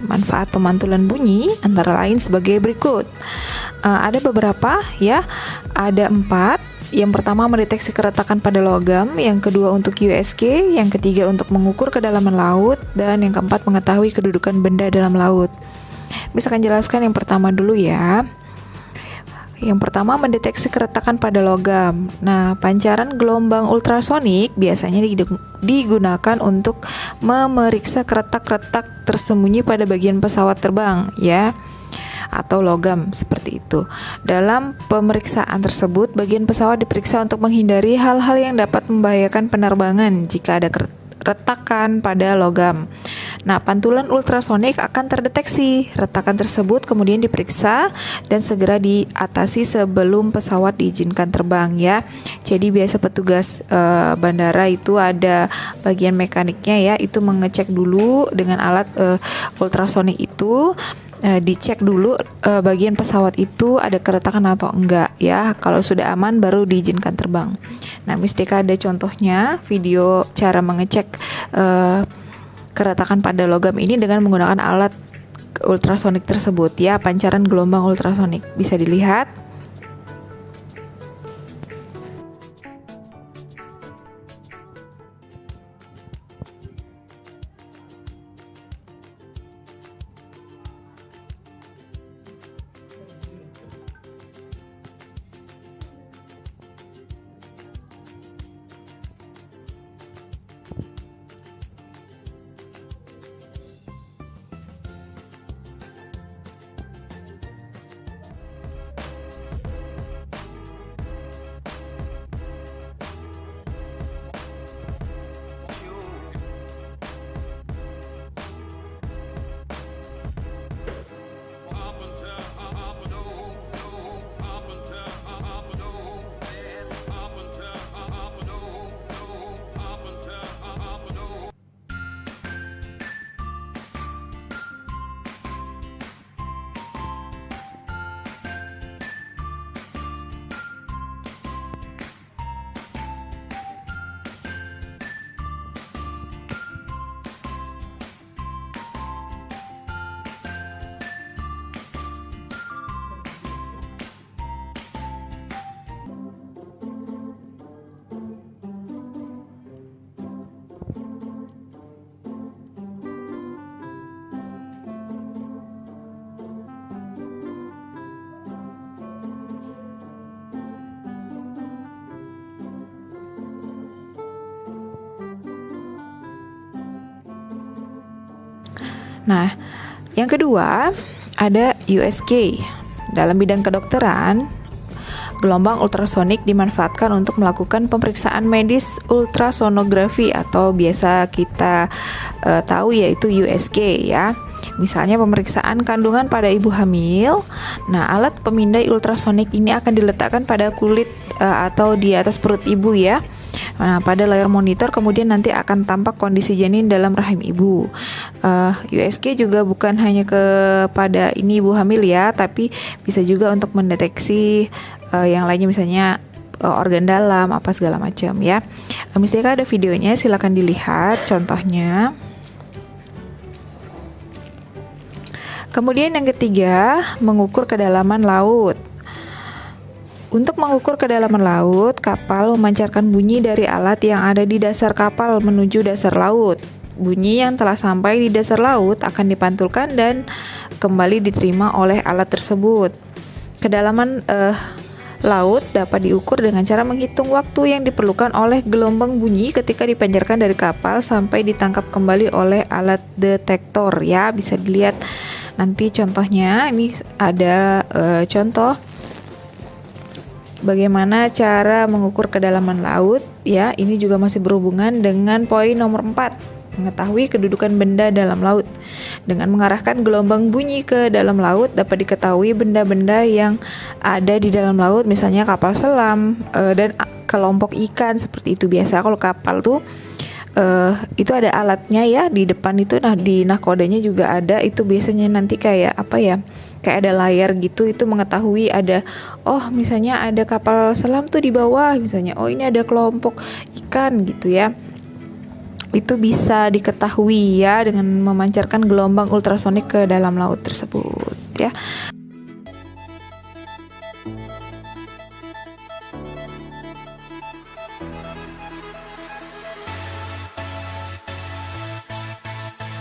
Manfaat pemantulan bunyi antara lain sebagai berikut. Ada beberapa ya, ada 4. Yang pertama mendeteksi keretakan pada logam, yang kedua untuk USG, yang ketiga untuk mengukur kedalaman laut, dan yang keempat mengetahui kedudukan benda dalam laut. Bisa kan jelaskan yang pertama dulu ya. Yang pertama mendeteksi keretakan pada logam. Nah, pancaran gelombang ultrasonik biasanya digunakan untuk memeriksa retak-retak tersembunyi pada bagian pesawat terbang ya, atau logam seperti itu. Dalam pemeriksaan tersebut, bagian pesawat diperiksa untuk menghindari hal-hal yang dapat membahayakan penerbangan jika ada retakan pada logam. Nah, pantulan ultrasonik akan terdeteksi. Retakan tersebut kemudian diperiksa dan segera diatasi sebelum pesawat diizinkan terbang ya. Jadi biasa petugas bandara itu ada bagian mekaniknya ya, itu mengecek dulu dengan alat ultrasonik itu. Dicek dulu bagian pesawat itu ada keretakan atau enggak ya. Kalau sudah aman baru diizinkan terbang. Nah, Miss Deka ada contohnya video cara mengecek keretakan pada logam ini dengan menggunakan alat ultrasonik tersebut ya, pancaran gelombang ultrasonik. Bisa dilihat. Nah, yang kedua ada USG. Dalam bidang kedokteran, gelombang ultrasonik dimanfaatkan untuk melakukan pemeriksaan medis ultrasonografi atau biasa kita tahu yaitu USG ya. Misalnya pemeriksaan kandungan pada ibu hamil. Nah, alat pemindai ultrasonik ini akan diletakkan pada kulit atau di atas perut ibu ya. Nah, pada layar monitor kemudian nanti akan tampak kondisi janin dalam rahim ibu. USG juga bukan hanya kepada ini ibu hamil ya, tapi bisa juga untuk mendeteksi yang lainnya, misalnya organ dalam apa segala macam ya. Misalnya ada videonya, silakan dilihat contohnya. Kemudian yang ketiga, mengukur kedalaman laut. Untuk mengukur kedalaman laut, kapal memancarkan bunyi dari alat yang ada di dasar kapal menuju dasar laut. Bunyi yang telah sampai di dasar laut akan dipantulkan dan kembali diterima oleh alat tersebut. Kedalaman laut dapat diukur dengan cara menghitung waktu yang diperlukan oleh gelombang bunyi ketika dipancarkan dari kapal sampai ditangkap kembali oleh alat detektor ya. Bisa dilihat nanti contohnya. Ini ada contoh bagaimana cara mengukur kedalaman laut ya. Ini juga masih berhubungan dengan poin nomor 4, mengetahui kedudukan benda dalam laut. Dengan mengarahkan gelombang bunyi ke dalam laut dapat diketahui benda-benda yang ada di dalam laut, misalnya kapal selam dan kelompok ikan seperti itu. Biasa kalau kapal tuh itu ada alatnya ya di depan itu. Nah, di nahkodanya juga ada, itu biasanya nanti kayak apa ya, kayak ada layar gitu, itu mengetahui ada, oh misalnya ada kapal selam tuh di bawah, misalnya oh ini ada kelompok ikan gitu ya. itu bisa diketahui ya dengan memancarkan gelombang ultrasonik ke dalam laut tersebut ya.